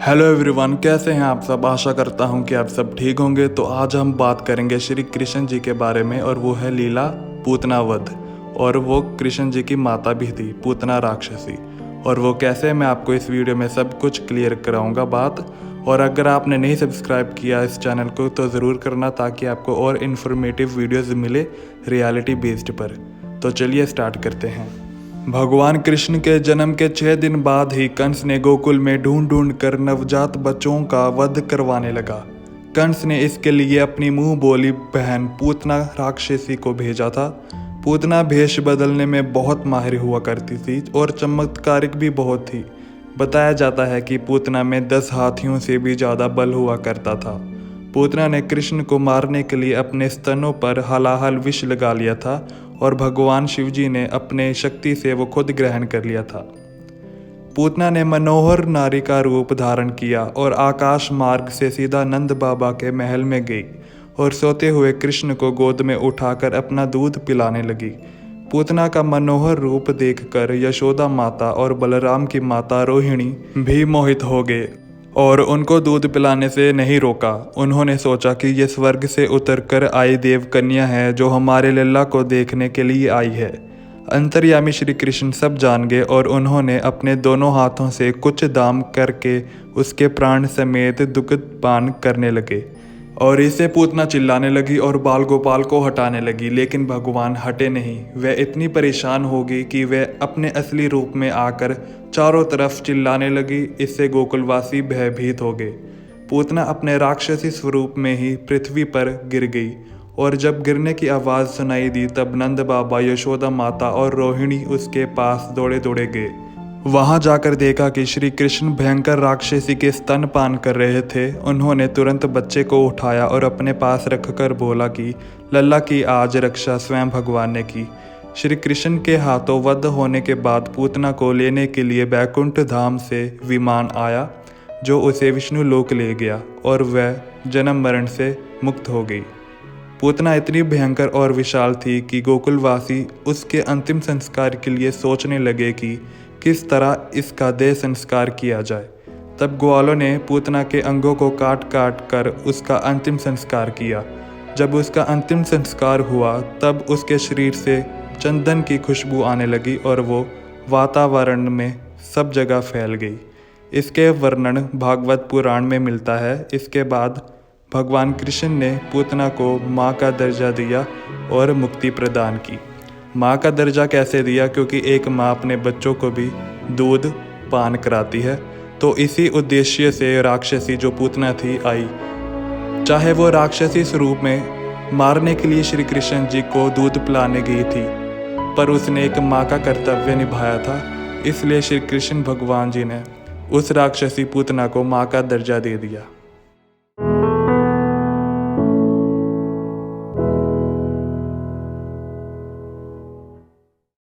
Hello everyone, कैसे हैं आप सब। आशा करता हूं कि आप सब ठीक होंगे। तो आज हम बात करेंगे श्री कृष्ण जी के बारे में, और वो है लीला पूतना वध। और वो कृष्ण जी की माता भी थी, पूतना राक्षसी। और वो कैसे, मैं आपको इस वीडियो में सब कुछ क्लियर कराऊंगा बात। और अगर आपने नहीं सब्सक्राइब किया इस चैनल को तो ज़रूर करना, ताकि आपको और इन्फॉर्मेटिव वीडियोज़ मिले रियलिटी बेस्ड पर। तो चलिए स्टार्ट करते हैं। भगवान कृष्ण के जन्म के 6 दिन बाद ही कंस ने गोकुल में ढूंढ ढूंढ कर नवजात बच्चों का वध करवाने लगा। कंस ने इसके लिए अपनी मुंह बोली बहन पूतना राक्षसी को भेजा था। पूतना भेष बदलने में बहुत माहिर हुआ करती थी और चमत्कारिक भी बहुत थी। बताया जाता है कि पूतना में 10 हाथियों से भी ज़्यादा बल हुआ करता था। पूतना ने कृष्ण को मारने के लिए अपने स्तनों पर हलाहल विष लगा लिया था, और भगवान शिवजी ने अपने शक्ति से वो खुद ग्रहण कर लिया था। पूतना ने मनोहर नारी का रूप धारण किया और आकाश मार्ग से सीधा नंद बाबा के महल में गई, और सोते हुए कृष्ण को गोद में उठाकर अपना दूध पिलाने लगी। पूतना का मनोहर रूप देखकर यशोदा माता और बलराम की माता रोहिणी भी मोहित हो गए, और उनको दूध पिलाने से नहीं रोका। उन्होंने सोचा कि ये स्वर्ग से उतरकर आई देव कन्या है, जो हमारे लल्ला को देखने के लिए आई है। अंतर्यामी श्री कृष्ण सब जान गए, और उन्होंने अपने दोनों हाथों से कुछ दाम करके उसके प्राण समेत दुग्ध पान करने लगे। और इससे पूतना चिल्लाने लगी और बाल गोपाल को हटाने लगी, लेकिन भगवान हटे नहीं। वह इतनी परेशान हो गई कि वह अपने असली रूप में आकर चारों तरफ चिल्लाने लगी। इससे गोकुलवासी भयभीत हो गए। पूतना अपने राक्षसी स्वरूप में ही पृथ्वी पर गिर गई, और जब गिरने की आवाज़ सुनाई दी तब नंद बाबा, यशोदा माता और रोहिणी उसके पास दौड़े दौड़े गए। वहां जाकर देखा कि श्री कृष्ण भयंकर राक्षसी के स्तनपान कर रहे थे। उन्होंने तुरंत बच्चे को उठाया और अपने पास रखकर बोला कि लल्ला की आज रक्षा स्वयं भगवान ने की। श्री कृष्ण के हाथों वध होने के बाद पूतना को लेने के लिए बैकुंठ धाम से विमान आया, जो उसे विष्णु लोक ले गया, और वह जन्म मरण से मुक्त हो गई। पूतना इतनी भयंकर और विशाल थी कि गोकुलवासी उसके अंतिम संस्कार के लिए सोचने लगे कि किस तरह इसका देह संस्कार किया जाए। तब ग्वालों ने पूतना के अंगों को काट काट कर उसका अंतिम संस्कार किया। जब उसका अंतिम संस्कार हुआ तब उसके शरीर से चंदन की खुशबू आने लगी, और वो वातावरण में सब जगह फैल गई। इसके वर्णन भागवत पुराण में मिलता है। इसके बाद भगवान कृष्ण ने पूतना को माँ का दर्जा दिया और मुक्ति प्रदान की। माँ का दर्जा कैसे दिया? क्योंकि एक माँ अपने बच्चों को भी दूध पान कराती है। तो इसी उद्देश्य से राक्षसी जो पूतना थी आई। चाहे वो राक्षसी स्वरूप में मारने के लिए श्री कृष्ण जी को दूध पिलाने गई थी, पर उसने एक माँ का कर्तव्य निभाया था। इसलिए श्री कृष्ण भगवान जी ने उस राक्षसी पूतना को माँ का दर्जा दे दिया।